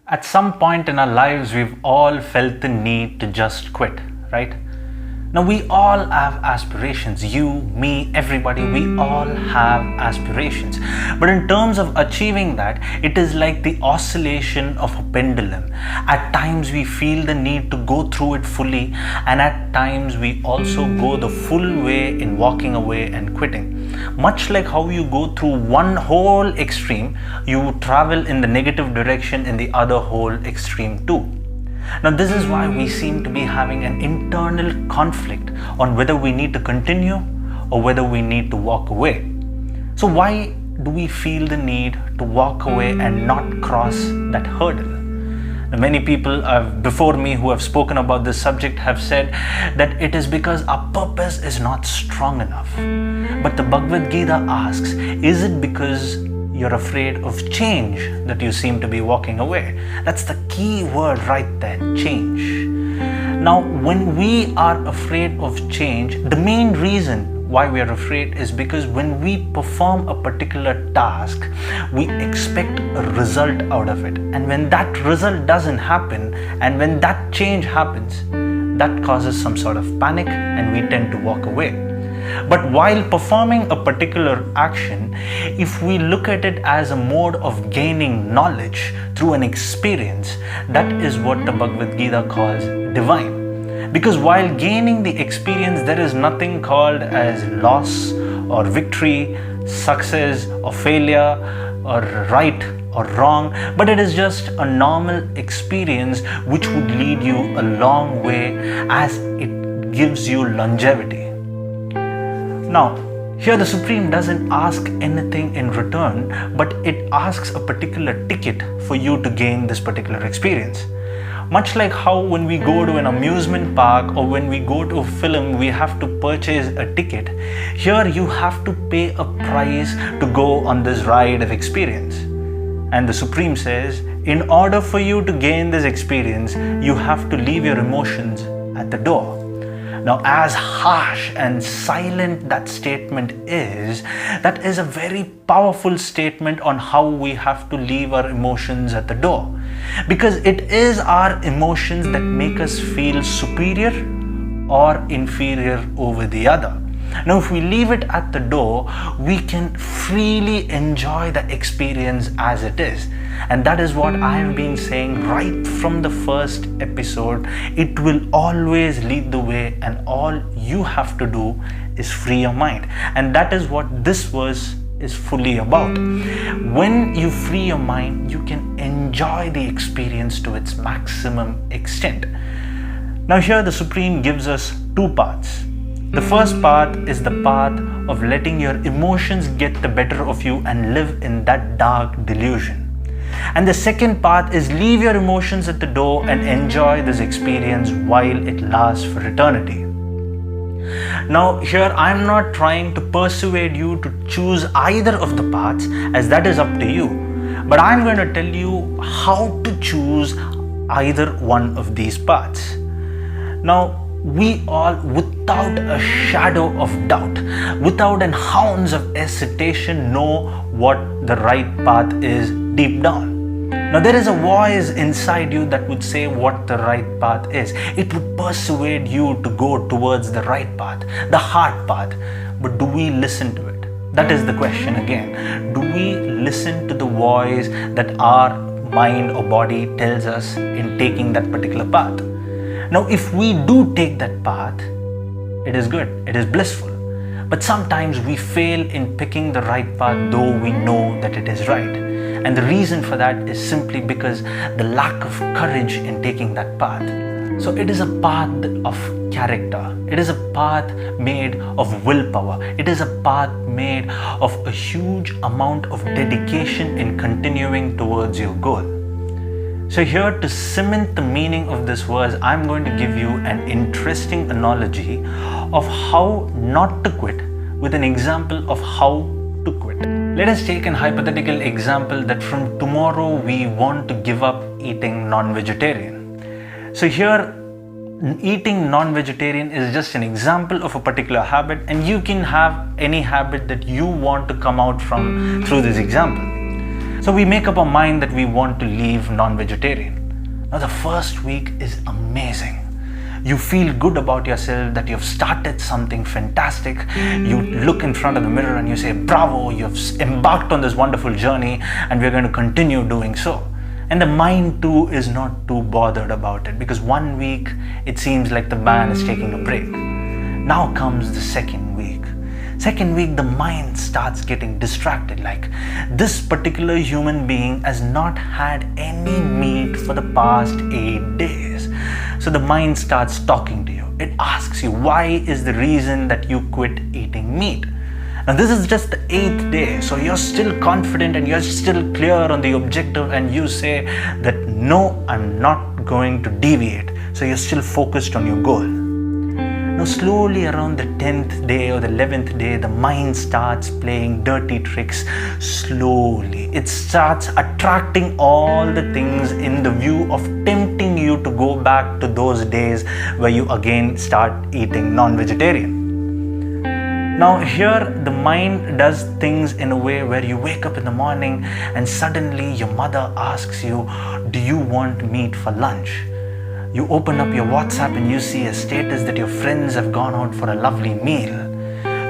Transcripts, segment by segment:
At some point in our lives, we've all felt the need to just quit, right? Now, we all have aspirations. You, me, everybody, we all have aspirations. But in terms of achieving that, it is like the oscillation of a pendulum. At times, we feel the need to go through it fully, and at times, we also go the full way in walking away and quitting. Much like how you go through one whole extreme, you travel in the negative direction in the other whole extreme too. Now, this is why we seem to be having an internal conflict on whether we need to continue or whether we need to walk away. So, why do we feel the need to walk away and not cross that hurdle? Now, many people before me who have spoken about this subject have said that it is because our purpose is not strong enough. But the Bhagavad Gita asks, is it because you're afraid of change that you seem to be walking away? That's the key word right there, change. Now, when we are afraid of change, the main reason why we are afraid is because when we perform a particular task, we expect a result out of it. And when that result doesn't happen, and when that change happens, that causes some sort of panic and we tend to walk away. But while performing a particular action, if we look at it as a mode of gaining knowledge through an experience, that is what the Bhagavad Gita calls divine. Because while gaining the experience, there is nothing called as loss or victory, success or failure, or right or wrong, but it is just a normal experience which would lead you a long way as it gives you longevity. Now, here the Supreme doesn't ask anything in return, but it asks a particular ticket for you to gain this particular experience. Much like how when we go to an amusement park or when we go to a film, we have to purchase a ticket. Here you have to pay a price to go on this ride of experience. And the Supreme says, in order for you to gain this experience, you have to leave your emotions at the door. Now, as harsh and silent that statement is, that is a very powerful statement on how we have to leave our emotions at the door. Because it is our emotions that make us feel superior or inferior over the other. Now, if we leave it at the door, we can freely enjoy the experience as it is. And that is what I have been saying right from the first episode. It will always lead the way, and all you have to do is free your mind. And that is what this verse is fully about. When you free your mind, you can enjoy the experience to its maximum extent. Now, here the Supreme gives us two paths. The first path is the path of letting your emotions get the better of you and live in that dark delusion. And the second path is leave your emotions at the door and enjoy this experience while it lasts for eternity. Now, here I'm not trying to persuade you to choose either of the paths, as that is up to you. But I'm going to tell you how to choose either one of these paths. Now, we all, without a shadow of doubt, without an ounce of hesitation, know what the right path is deep down. Now, there is a voice inside you that would say what the right path is. It would persuade you to go towards the right path, the hard path. But do we listen to it? That is the question again. Do we listen to the voice that our mind or body tells us in taking that particular path? Now, if we do take that path, it is good, it is blissful. But sometimes we fail in picking the right path, though we know that it is right. And the reason for that is simply because the lack of courage in taking that path. So it is a path of character. It is a path made of willpower. It is a path made of a huge amount of dedication in continuing towards your goal. So here, to cement the meaning of this verse, I'm going to give you an interesting analogy of how not to quit with an example of how to quit. Let us take an hypothetical example that from tomorrow we want to give up eating non-vegetarian. So here, eating non-vegetarian is just an example of a particular habit, and you can have any habit that you want to come out from through this example. So we make up our mind that we want to leave non-vegetarian. Now the first week is amazing. You feel good about yourself that you've started something fantastic. You look in front of the mirror and you say, bravo, you've embarked on this wonderful journey and we're going to continue doing so. And the mind too is not too bothered about it, because 1 week it seems like the man is taking a break. Now comes the second week. Second week, the mind starts getting distracted, like this particular human being has not had any meat for the past 8 days. So the mind starts talking to you. It asks you, why is the reason that you quit eating meat? Now this is just the 8th day, so you're still confident and you're still clear on the objective, and you say that no, I'm not going to deviate. So you're still focused on your goal. Now slowly around the 10th day or the 11th day, the mind starts playing dirty tricks slowly. It starts attracting all the things in the view of tempting you to go back to those days where you again start eating non-vegetarian. Now here the mind does things in a way where you wake up in the morning and suddenly your mother asks you, do you want meat for lunch? You open up your WhatsApp and you see a status that your friends have gone out for a lovely meal.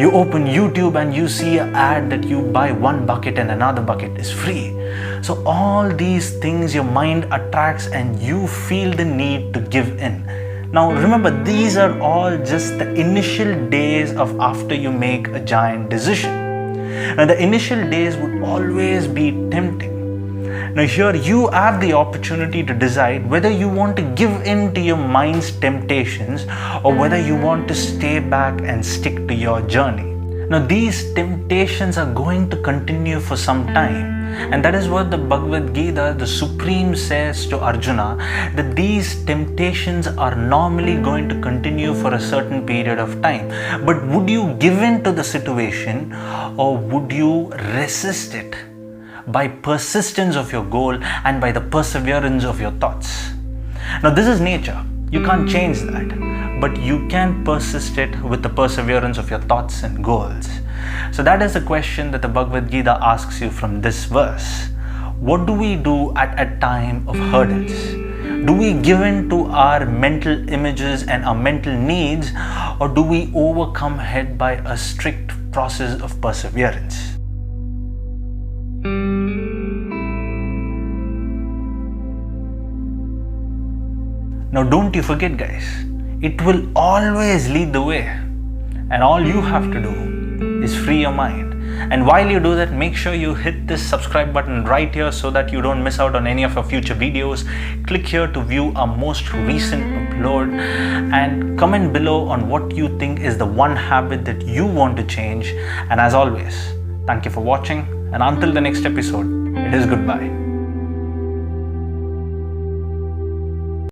You open YouTube and you see an ad that you buy one bucket and another bucket is free. So all these things your mind attracts and you feel the need to give in. Now remember, these are all just the initial days of after you make a giant decision. Now the initial days would always be tempting. Now here you have the opportunity to decide whether you want to give in to your mind's temptations or whether you want to stay back and stick to your journey. Now these temptations are going to continue for some time, and that is what the Bhagavad Gita, the Supreme, says to Arjuna, that these temptations are normally going to continue for a certain period of time. But would you give in to the situation or would you resist it by persistence of your goal and by the perseverance of your thoughts? Now this is nature. You can't change that, but you can persist it with the perseverance of your thoughts and goals. So that is the question that the Bhagavad Gita asks you from this verse. What do we do at a time of hurdles? Do we give in to our mental images and our mental needs, or do we overcome it by a strict process of perseverance? Now don't you forget, guys, it will always lead the way, and all you have to do is free your mind. And while you do that, make sure you hit this subscribe button right here so that you don't miss out on any of our future videos. Click here to view our most recent upload and comment below on what you think is the one habit that you want to change. And as always, thank you for watching, and until the next episode, it is goodbye.